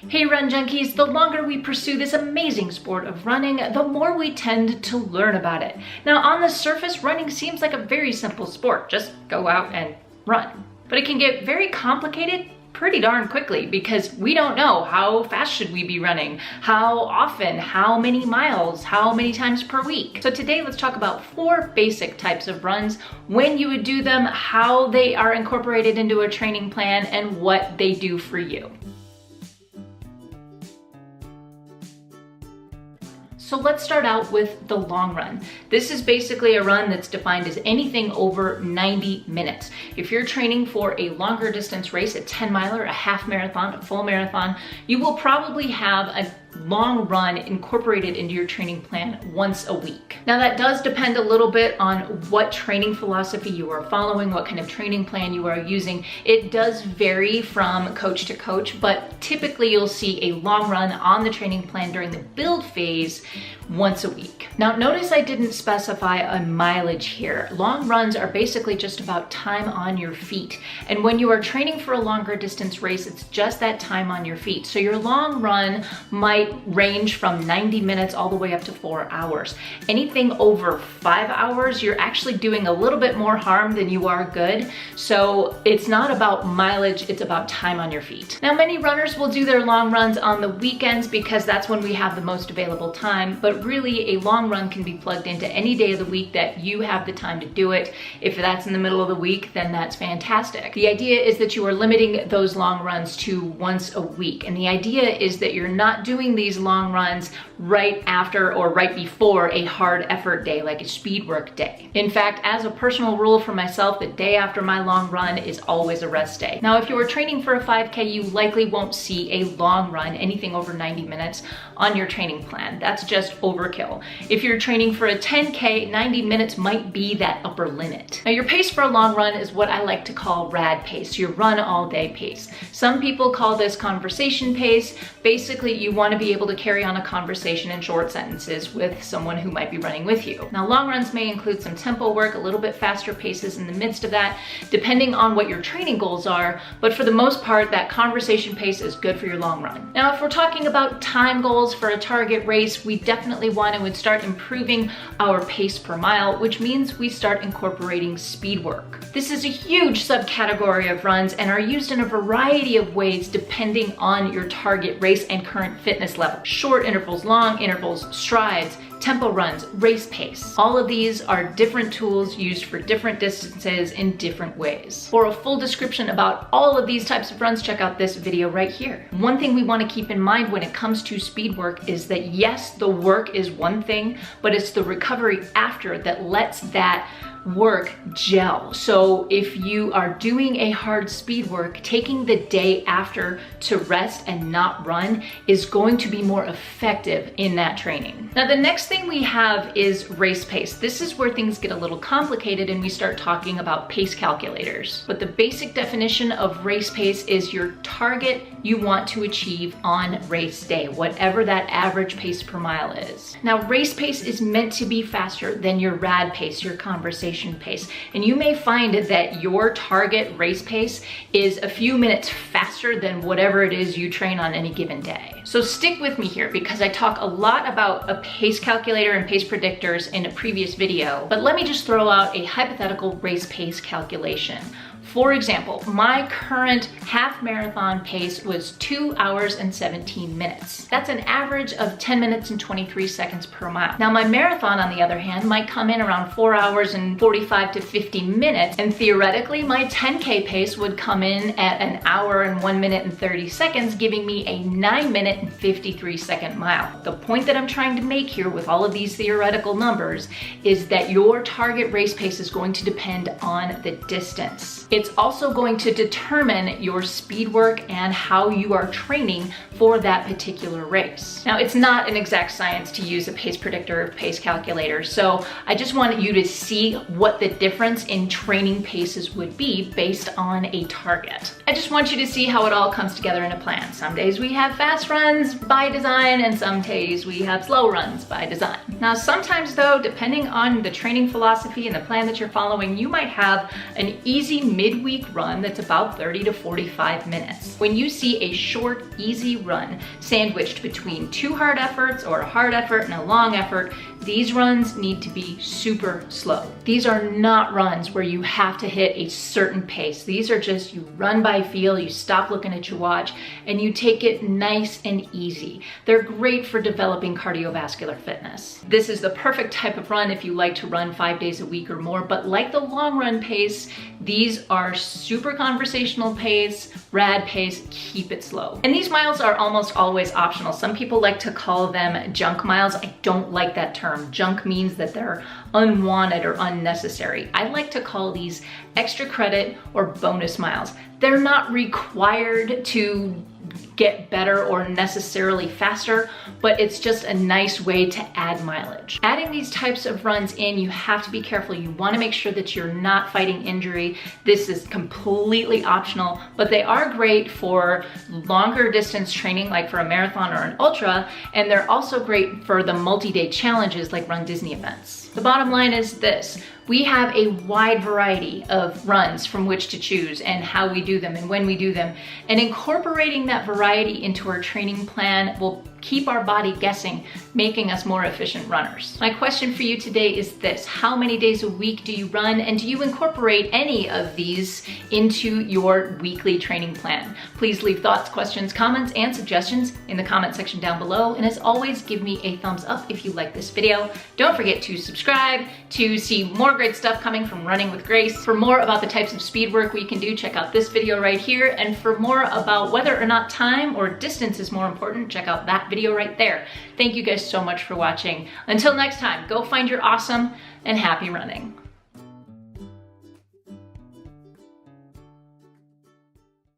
Hey run junkies, the longer we pursue this amazing sport of running, the more we tend to learn about it. Now on the surface, running seems like a very simple sport. Just go out and run. But it can get very complicated pretty darn quickly because we don't know how fast should we be running, how often, how many miles, how many times per week. So today let's talk about 4 basic types of runs, when you would do them, how they are incorporated into a training plan, and what they do for you. So let's start out with the long run. This is basically a run that's defined as anything over 90 minutes. If you're training for a longer distance race, a 10 miler, a half marathon, a full marathon, you will probably have a long run incorporated into your training plan once a week. Now that does depend a little bit on what training philosophy you are following, what kind of training plan you are using. It does vary from coach to coach, but typically you'll see a long run on the training plan during the build phase once a week. Now notice I didn't specify a mileage here. Long runs are basically just about time on your feet. And when you are training for a longer distance race, it's just that time on your feet. So your long run might range from 90 minutes all the way up to 4 hours. Anything over 5 hours, you're actually doing a little bit more harm than you are good. So it's not about mileage, it's about time on your feet. Now many runners will do their long runs on the weekends because that's when we have the most available time, but really a long run can be plugged into any day of the week that you have the time to do it. If that's in the middle of the week, then that's fantastic. The idea is that you are limiting those long runs to once a week. And the idea is that you're not doing these long runs right after or right before a hard effort day, like a speed work day. In fact, as a personal rule for myself, the day after my long run is always a rest day. Now, if you are training for a 5K, you likely won't see a long run, anything over 90 minutes on your training plan. That's just overkill. If you're training for a 10K, 90 minutes might be that upper limit. Now, your pace for a long run is what I like to call rad pace, your run all day pace. Some people call this conversation pace. Basically, you want to be able to carry on a conversation in short sentences with someone who might be running with you. Now, long runs may include some tempo work, a little bit faster paces in the midst of that, depending on what your training goals are, but for the most part, that conversation pace is good for your long run. Now, if we're talking about time goals for a target race, we definitely want to start improving our pace per mile, which means we start incorporating speed work. This is a huge subcategory of runs and are used in a variety of ways depending on your target race and current fitness level. Short intervals, long intervals, strides, tempo runs, race pace. All of these are different tools used for different distances in different ways. For a full description about all of these types of runs, check out this video right here. One thing we want to keep in mind when it comes to speed work is that yes, the work is one thing, but it's the recovery after that lets that work gel. So if you are doing a hard speed work, taking the day after to rest and not run is going to be more effective in that training. Now, the next thing we have is race pace. This is where things get a little complicated and we start talking about pace calculators. But the basic definition of race pace is your target you want to achieve on race day, whatever that average pace per mile is. Now, race pace is meant to be faster than your rad pace, your conversation pace. And you may find that your target race pace is a few minutes faster than whatever it is you train on any given day. So stick with me here because I talk a lot about a pace calculator and pace predictors in a previous video, but let me just throw out a hypothetical race pace calculation. For example, my current half marathon pace was 2 hours and 17 minutes. That's an average of 10 minutes and 23 seconds per mile. Now my marathon, on the other hand, might come in around 4 hours and 45 to 50 minutes. And theoretically, my 10K pace would come in at an hour and 1 minute and 30 seconds, giving me a 9 minute and 53 second mile. The point that I'm trying to make here with all of these theoretical numbers is that your target race pace is going to depend on the distance. It's also going to determine your speed work and how you are training for that particular race. Now, it's not an exact science to use a pace predictor or pace calculator, so I just wanted you to see what the difference in training paces would be based on a target. I just want you to see how it all comes together in a plan. Some days we have fast runs by design, and some days we have slow runs by design. Now, sometimes though, depending on the training philosophy and the plan that you're following, you might have an easy mid midweek run that's about 30 to 45 minutes. When you see a short, easy run sandwiched between 2 hard efforts or a hard effort and a long effort, these runs need to be super slow. These are not runs where you have to hit a certain pace. These are just, you run by feel, you stop looking at your watch, and you take it nice and easy. They're great for developing cardiovascular fitness. This is the perfect type of run if you like to run 5 days a week or more, but like the long run pace, these are super conversational pace, rad pace, keep it slow. And these miles are almost always optional. Some people like to call them junk miles. I don't like that term. Junk means that they're unwanted or unnecessary. I like to call these extra credit or bonus miles. They're not required to get better or necessarily faster, but it's just a nice way to add mileage. Adding these types of runs in, you have to be careful. You want to make sure that you're not fighting injury. This is completely optional, but they are great for longer distance training, like for a marathon or an ultra, and they're also great for the multi-day challenges like Run Disney events. The bottom line is this: we have a wide variety of runs from which to choose and how we do them and when we do them. And incorporating that variety into our training plan will keep our body guessing, making us more efficient runners. My question for you today is this: how many days a week do you run, and do you incorporate any of these into your weekly training plan? Please leave thoughts, questions, comments, and suggestions in the comment section down below. And as always, give me a thumbs up if you like this video. Don't forget to subscribe to see more great stuff coming from Running with Grace. For more about the types of speed work we can do, check out this video right here. And for more about whether or not time or distance is more important, check out that video right there. Thank you guys so much for watching. Until next time, go find your awesome and happy running.